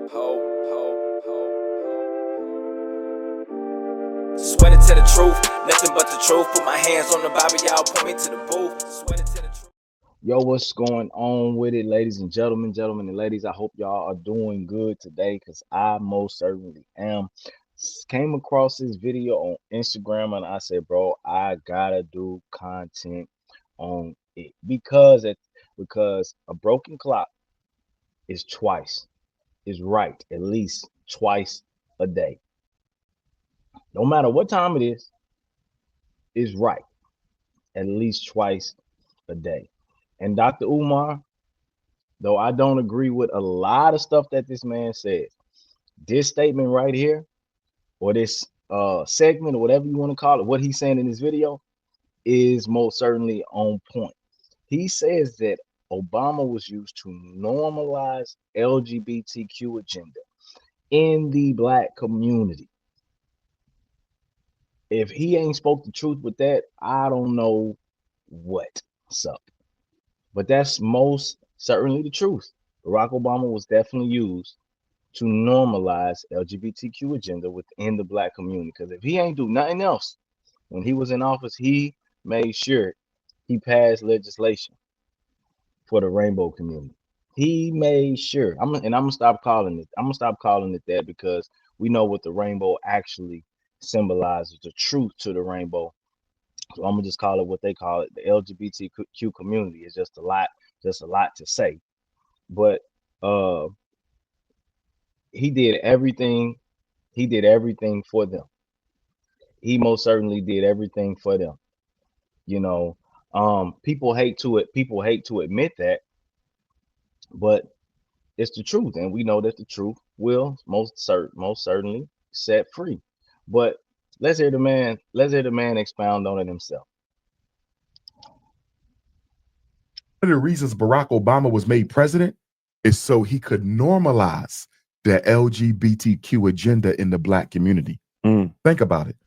Sweating to the truth, nothing but the truth. Put my hands on the Bible, y'all point me to the booth. Sweating to the truth. Yo, what's going on with it, ladies and gentlemen and ladies? I hope y'all are doing good today, because I most certainly am. Came across this video on Instagram and I said, bro, I gotta do content on it because a broken clock is right at least twice a day. No matter what time it is right at least twice a day. And Dr. Umar, though I don't agree with a lot of stuff that this man says, this statement right here, or this segment, or whatever you want to call it, what he's saying in this video is most certainly on point. He says that Obama was used to normalize LGBTQ agenda in the black community. If he ain't spoke the truth with that, I don't know what's up. But that's most certainly the truth. Barack Obama was definitely used to normalize LGBTQ agenda within the black community. Because if he ain't do nothing else when he was in office, he made sure he passed legislation for the rainbow community. He made sure. I'm gonna stop calling it. I'm gonna stop calling it that, because we know what the rainbow actually symbolizes, the truth to the rainbow. So I'm gonna just call it what they call it. The LGBTQ community is just a lot to say. But he did everything. He did everything for them. He most certainly did everything for them. You know, people hate to admit that, but it's the truth, and we know that the truth will most certainly set free. But let's hear the man. Let's hear the man expound on it himself. One of the reasons Barack Obama was made president is so he could normalize the LGBTQ agenda in the black community. Think about it.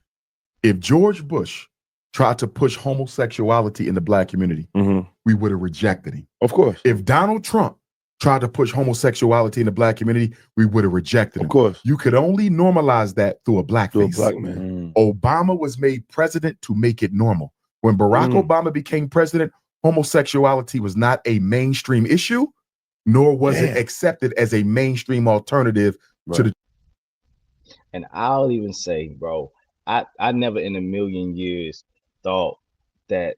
If George Bush tried to push homosexuality in the black community, we would have rejected him. Of course. If Donald Trump tried to push homosexuality in the black community, we would have rejected him. Of course. You could only normalize that through a black To a face. black man. Obama was made president to make it normal. When Barack Obama became president, homosexuality was not a mainstream issue, nor was it accepted as a mainstream alternative to the. And I'll even say, bro, I never in a million years thought that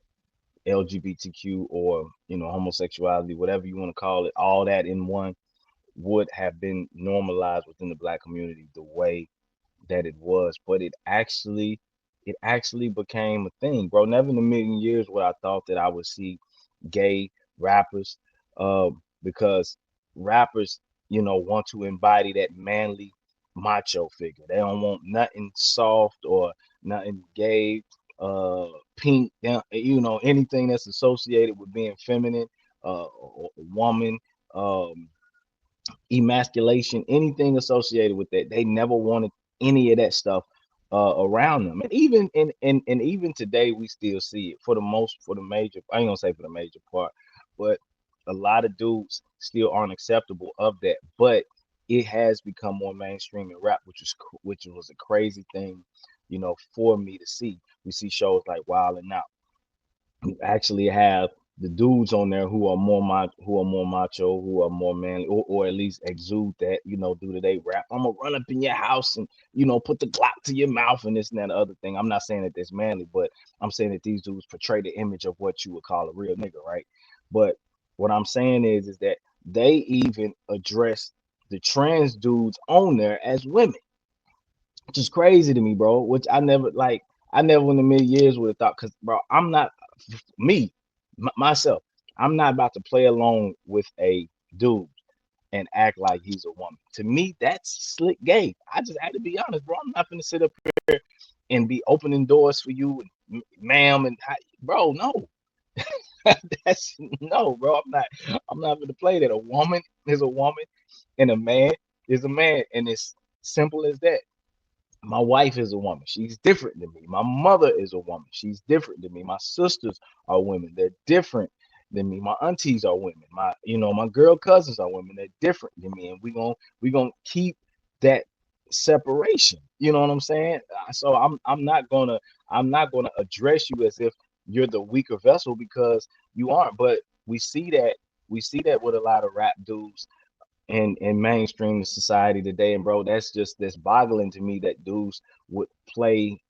LGBTQ, or homosexuality, whatever you want to call it, all that in one, would have been normalized within the black community the way that it was. But it actually became a thing, bro. Never in a million years would I thought that I would see gay rappers, because rappers, want to embody that manly macho figure. They don't want nothing soft or nothing gay, pink, anything that's associated with being feminine, or woman, emasculation, anything associated with that. They never wanted any of that stuff around them. And even today we still see it for the major, I ain't gonna say for the major part, but a lot of dudes still aren't acceptable of that. But it has become more mainstream in rap, which was a crazy thing, for me to see. We see shows like Wild 'N Out. You actually have the dudes on there who are more macho, who are more manly, or at least exude that, due to they rap. I'm gonna run up in your house and put the Glock to your mouth and this and that and the other thing. I'm not saying that that's manly, but I'm saying that these dudes portray the image of what you would call a real nigga, right? But what I'm saying is that they even address the trans dudes on there as women, which is crazy to me, bro. Which I never in a million years would have thought, because, bro, I'm not myself. I'm not about to play along with a dude and act like he's a woman. To me, that's slick gay. I just had to be honest, bro. I'm not gonna sit up here and be opening doors for you, and ma'am, and bro, no. That's no, bro. I'm not gonna play that. A woman is a woman and a man is a man, and it's simple as that. My wife is a woman. She's different than me. My mother is a woman. She's different than me. My sisters are women. They're different. than me. My aunties are women. My girl cousins are women. They're different than me, and we gonna keep that separation. You know what I'm saying? So I'm not gonna address you as if you're the weaker vessel, because you aren't. But we see that with a lot of rap dudes in mainstream society today, and bro, that's boggling to me that dudes would play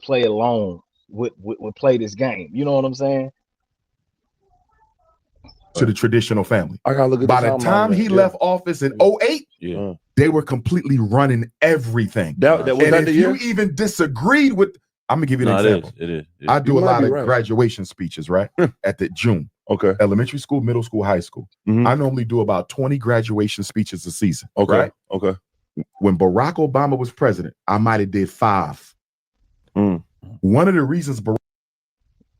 alone, would play this game. You know what I'm saying? To the traditional family. I gotta look at By the time he left office in 08, they were completely running everything. That was and that if the you year? even disagreed with, I'm gonna give you an example. It is. I do You a might lot be of right. graduation speeches, right? At the June. Okay. Elementary school, middle school, high school. I normally do about 20 graduation speeches a season. Okay. Right? Okay. When Barack Obama was president, I might have did 5. One of the reasons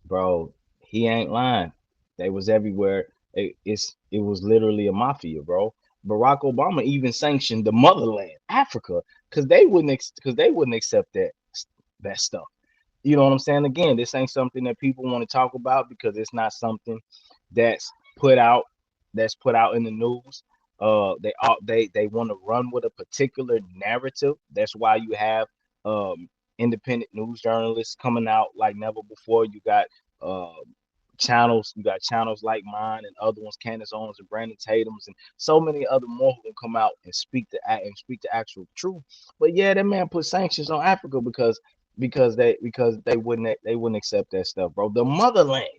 Bro, he ain't lying. They was everywhere. It was literally a mafia, bro. Barack Obama even sanctioned the motherland, Africa, because they wouldn't accept that stuff. You know what I'm saying? Again, this ain't something that people want to talk about, because it's not something that's put out in the news. They want to run with a particular narrative. That's why you have independent news journalists coming out like never before. You got channels like mine and other ones, Candace Owens and Brandon Tatum's, and so many other more who can come out and speak the actual truth. But yeah, that man put sanctions on Africa because they wouldn't accept that stuff, bro. The motherland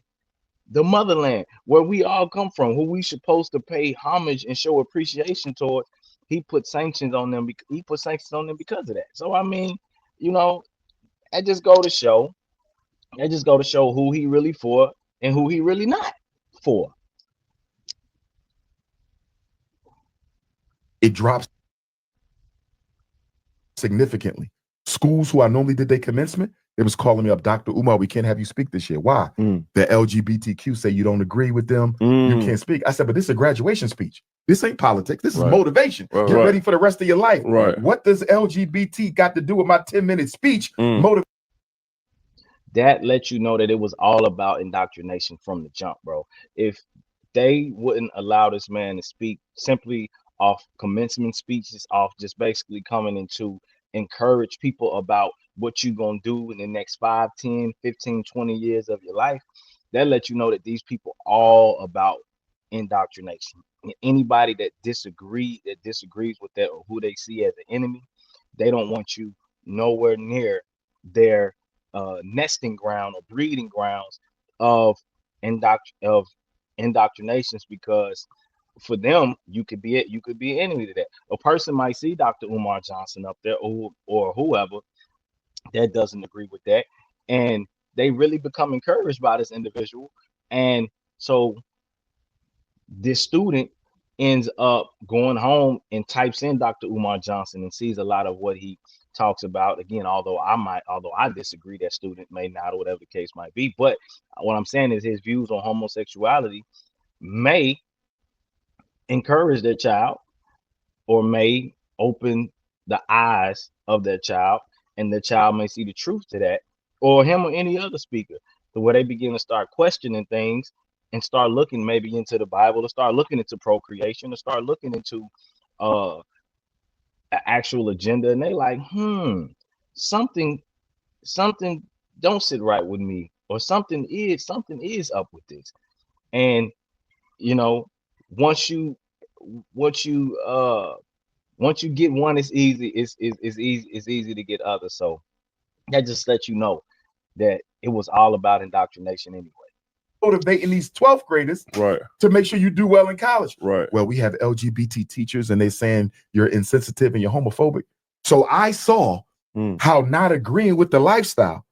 where we all come from, who we supposed to pay homage and show appreciation towards, he put sanctions on them. He put sanctions on them because of that. So I mean, that just go to show who he really for and who he really not for. it drops significantly. Schools who I normally did their commencement, they was calling me up, Dr. Umar, we can't have you speak this year. Why? The LGBTQ say you don't agree with them. You can't speak. I said, but this is a graduation speech. This ain't politics. This is motivation. Get ready for the rest of your life. What does LGBT got to do with my 10-minute speech? That lets you know that it was all about indoctrination from the jump, bro. If they wouldn't allow this man to speak simply off commencement speeches, off just basically coming into encourage people about what you're going to do in the next 5, 10, 15, 20 years of your life, that lets you know that these people all about indoctrination. And anybody that disagrees with that, or who they see as an enemy, they don't want you nowhere near their nesting ground or breeding grounds of indoctrinations, because for them, you could be an enemy to that. A person might see Dr. Umar Johnson up there, or whoever that doesn't agree with that, and they really become encouraged by this individual, and so this student ends up going home and types in Dr. Umar Johnson and sees a lot of what he talks about. Again, although I disagree, that student may not, or whatever the case might be. But what I'm saying is his views on homosexuality may encourage their child, or may open the eyes of their child, and the child may see the truth to that, or him or any other speaker, the way they begin to start questioning things and start looking maybe into the Bible, to start looking into procreation, to start looking into an actual agenda, and they like, something don't sit right with me, or something is up with this. And once you get one, it's easy to get others. So that just lets you know that it was all about indoctrination anyway. Motivating these 12th graders to make sure you do well in college. Well, we have LGBT teachers and they're saying you're insensitive and you're homophobic. So I saw how not agreeing with the lifestyle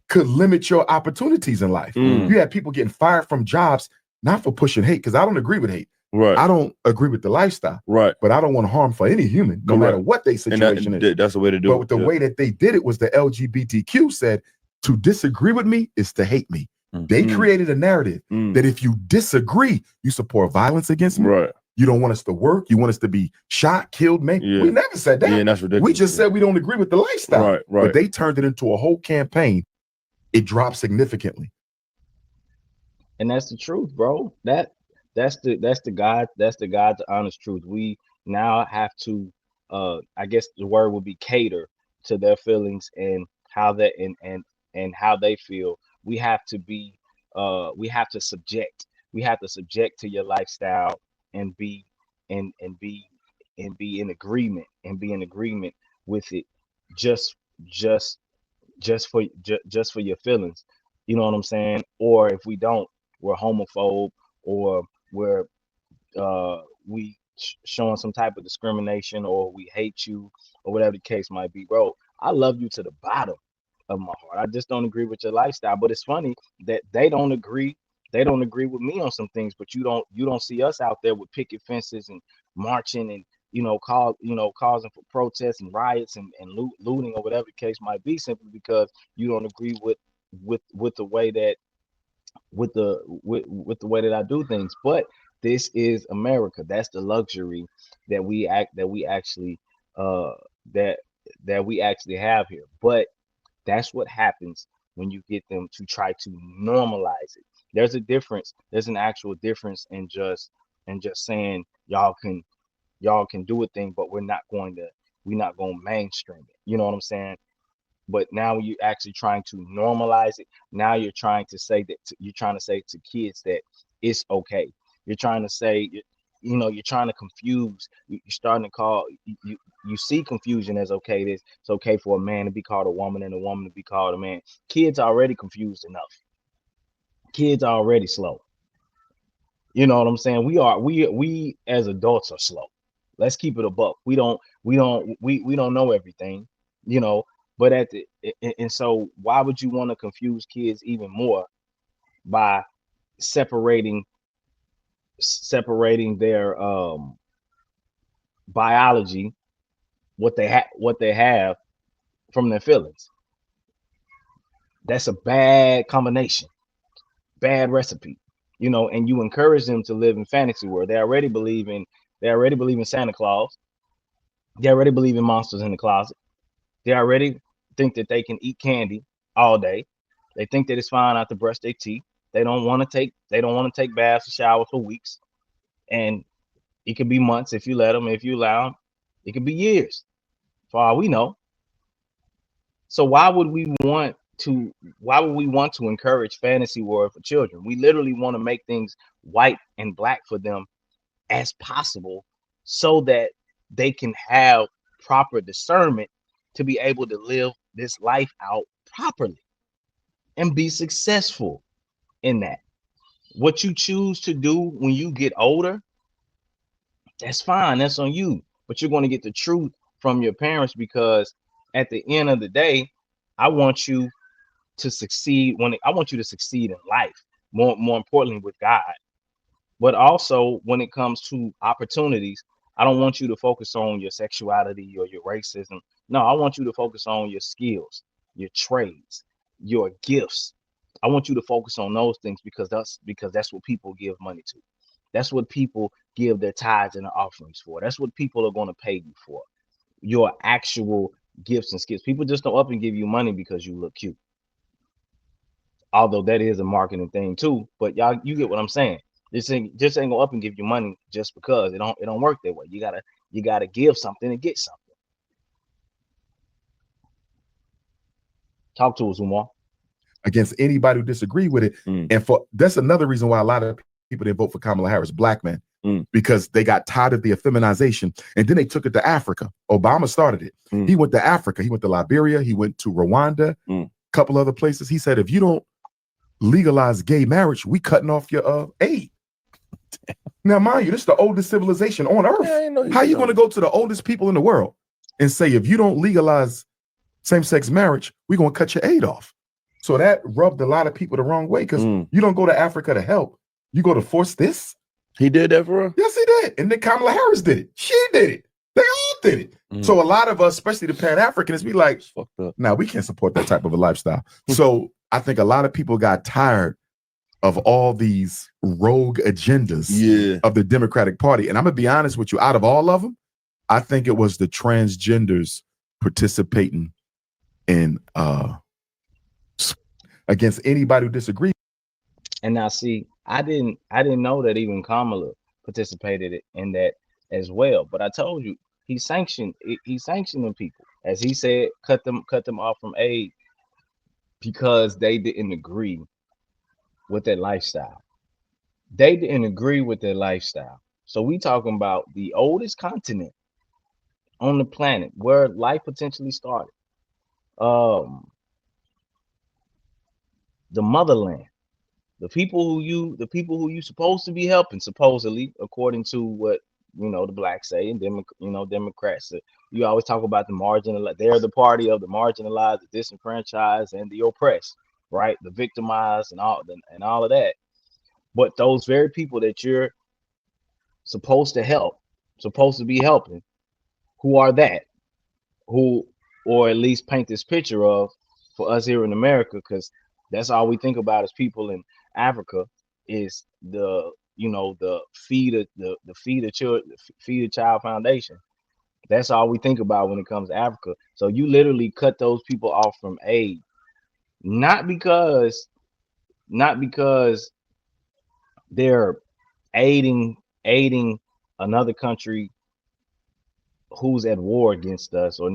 could limit your opportunities in life. You had people getting fired from jobs, not for pushing hate, because I don't agree with hate. I don't agree with the lifestyle. But I don't want harm for any human, no matter what their situation is. That's the way to do it. But the way that they did it was the LGBTQ said, to disagree with me is to hate me. They created a narrative that if you disagree, you support violence against me. You don't want us to work. You want us to be shot, killed, man. We never said that. That's ridiculous. We just said we don't agree with the lifestyle. But they turned it into a whole campaign. It dropped significantly. And that's the truth, bro. That's the honest truth. We now have to I guess the word would be cater to their feelings and how that and how they feel. We have to be we have to subject. We have to subject to your lifestyle and be and be and be in agreement and be in agreement with it just just just for your feelings. You know what I'm saying? Or if we don't, we're homophobe or we're showing some type of discrimination or we hate you or whatever the case might be. Bro, I love you to the bottom of my heart. I just don't agree with your lifestyle. But it's funny that they don't agree. They don't agree with me on some things, but you don't see us out there with picket fences and marching and causing for protests and riots and looting or whatever the case might be, simply because you don't agree with the way that with the way that I do things. But this is America. That's the luxury that we actually uh that that we actually have here. But that's what happens when you get them to try to normalize it. There's a difference. There's an actual difference in just saying y'all can do a thing, but we're not going to mainstream it. You know what I'm saying? But now you're actually trying to normalize it. Now you're trying to say you're trying to say to kids that it's okay. You're trying to say, you're trying to confuse. You're starting to call you see confusion as okay. It's okay for a man to be called a woman and a woman to be called a man. Kids are already confused enough. Kids are already slow. You know what I'm saying? We as adults are slow. Let's keep it a buck. We don't know everything, you know. But and so why would you want to confuse kids even more by separating separating their biology, what they have from their feelings? That's a bad combination, bad recipe, and you encourage them to live in fantasy world. They already believe in Santa Claus. They already believe in monsters in the closet. They already think that they can eat candy all day. They think that it's fine not to brush their teeth. They don't want to take baths or showers for weeks. And it could be months if you let them, if you allow them. It could be years for all we know. So why would we want to encourage fantasy world for children? We literally want to make things white and black for them as possible so that they can have proper discernment to be able to live this life out properly and be successful in that. What you choose to do when you get older, that's fine. That's on you. But you're going to get the truth from your parents, because at the end of the day, I want you to succeed I want you to succeed in life. More importantly with God. But also when it comes to opportunities, I don't want you to focus on your sexuality or your racism. No, I want you to focus on your skills, your trades, your gifts. I want you to focus on those things, because that's what people give money to. That's what people give their tithes and their offerings for. That's what people are going to pay you for. Your actual gifts and skills. People just don't up and give you money because you look cute. Although that is a marketing thing too, but y'all, you get what I'm saying. This ain't gonna up and give you money just because it don't work that way. You gotta give something to get something. Talk to us, Umar. Against anybody who disagree with it. And that's another reason why a lot of people didn't vote for Kamala Harris, black men, because they got tired of the effeminization, and then they took it to Africa. Obama started it. He went to Africa. He went to Liberia. He went to Rwanda, a couple other places. He said, if you don't legalize gay marriage, we cutting off your aid. Now, mind you, this is the oldest civilization on earth. Yeah, how are you going to go to the oldest people in the world and say, if you don't legalize same-sex marriage, we're going to cut your aid off? So that rubbed a lot of people the wrong way, because you don't go to Africa to help. You go to force this. He did that for her? Yes, he did. And then Kamala Harris did it. She did it. They all did it. So a lot of us, especially the Pan-Africanists, be like, nah, we can't support that type of a lifestyle. So I think a lot of people got tired of all these rogue agendas of the Democratic Party. And I'm going to be honest with you, out of all of them, I think it was the transgenders participating in against anybody who disagrees. And now see, I didn't know that even Kamala participated in that as well. But I told you he's sanctioning people. As he said, cut them off from aid because they didn't agree with their lifestyle. They didn't agree with their lifestyle. So we talking about the oldest continent on the planet where life potentially started. Um, the motherland. The people who you supposed to be helping, supposedly, according to what the blacks say, and Democrats. You always talk about the marginalized. They're the party of the marginalized, the disenfranchised, and the oppressed, right? The victimized and all of that. But those very people that you're supposed to help, supposed to be helping, who are that? Who, or at least paint this picture of for us here in America, because that's all we think about as people in Africa is the feed a child, feed a child foundation. That's all we think about when it comes to Africa. So you literally cut those people off from aid, not because they're aiding another country who's at war against us, or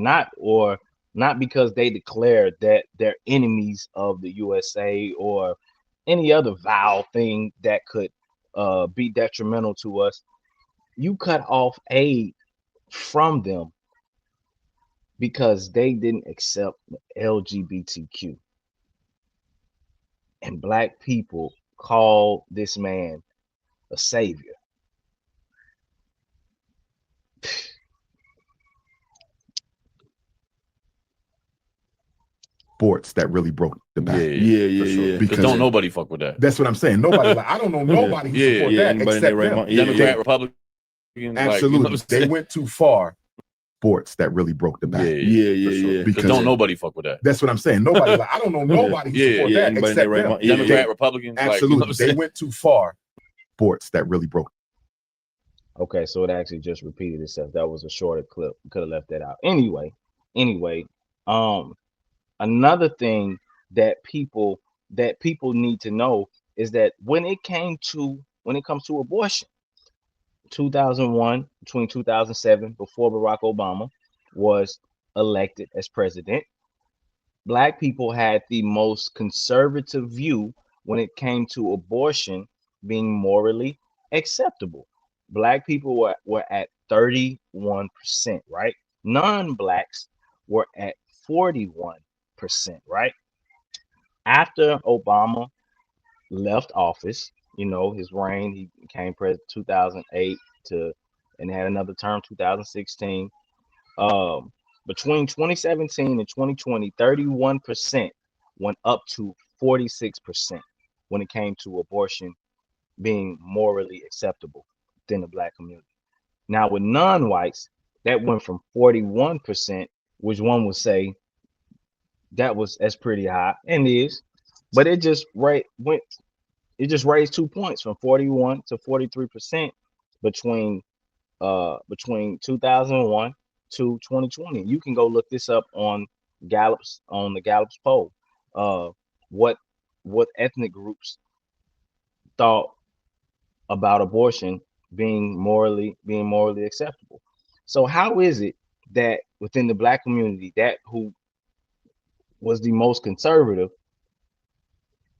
not because they declare that they're enemies of the USA or any other vile thing that could be detrimental to us. You cut off aid from them because they didn't accept LGBTQ, and black people call this man a savior. Sports that really broke the back. Yeah. Because don't nobody fuck with that. That's what I'm saying. Nobody, like, I don't know nobody who support that except them. Democrat, Republican. Absolutely. Like, they went too far. Sports that really broke the back. Because don't nobody fuck with that. That's what I'm saying. Nobody, like, I don't know nobody who support that except them. Democrat, Republican. Absolutely. Like, they went too far. Sports that really broke. Okay, so it actually just repeated itself. That was a shorter clip. We could have left that out. Anyway, um, another thing that people need to know is that when it comes to abortion, 2001, between 2007, before Barack Obama was elected as president, black people had the most conservative view when it came to abortion being morally acceptable. Black people were at 31%, right? Non-blacks were at 41%, right? After Obama left office, his reign, he became president 2008 to and had another term 2016. Um, Between 2017 and 2020, 31% went up to 46% when it came to abortion being morally acceptable within the black community. Now, with non-whites, that went from 41%, which one would say that's pretty high, and is, but it just raised 2 points from 41 to 43% between between 2001 to 2020. You can go look this up on the Gallup's poll. Uh, what what ethnic groups thought about abortion being morally acceptable? So how is it that within the black community, that who was the most conservative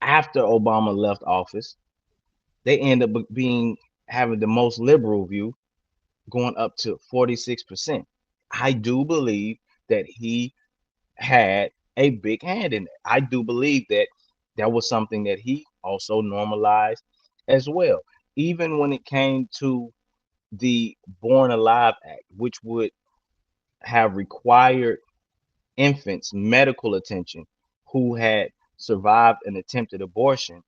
after Obama left office, they end up being having the most liberal view, going up to 46%? I do believe that he had a big hand in it. I do believe that that was something that he also normalized as well. Even when it came to the Born Alive Act, which would have required infants medical attention who had survived an attempted abortion,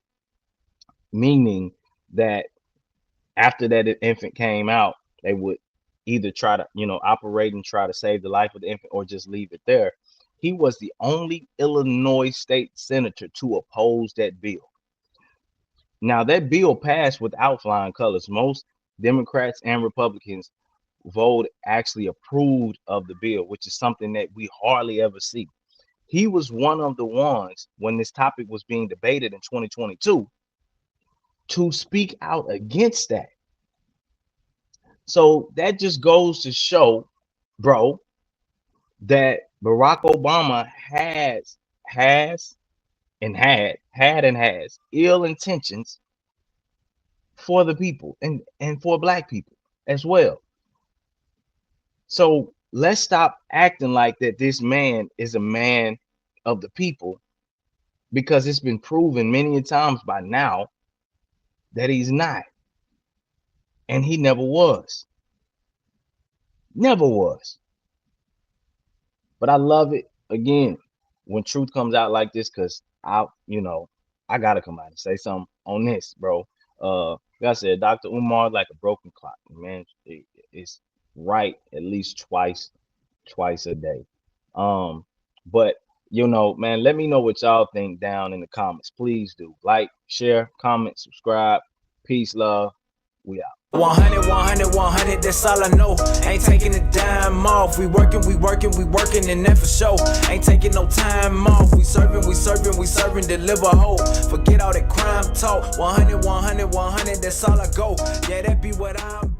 meaning that after that infant came out, they would either try to, operate and try to save the life of the infant or just leave it there. He was the only Illinois state senator to oppose that bill. Now, that bill passed without flying colors. Most Democrats and Republicans vote actually approved of the bill, which is something that we hardly ever see. He was one of the ones when this topic was being debated in 2022 to speak out against that. So that just goes to show, bro, that Barack Obama has ill intentions for the people and for black people as well. So let's stop acting like that this man is a man of the people, because it's been proven many times by now that he's not. And he never was. Never was. But I love it again when truth comes out like this, because I gotta come out and say something on this, bro. Like I said, Dr. Umar, like a broken clock, man. It's right at least twice a day. But man, let me know what y'all think down in the comments. Please do like, share, comment, subscribe. Peace, love. We out. 100, 100, 100, that's all I know. Ain't taking a dime off. We working, and that for sure. Ain't taking no time off. We serving, deliver hope. Forget all that crime talk. 100, 100, 100, that's all I go. Yeah, that be what I'm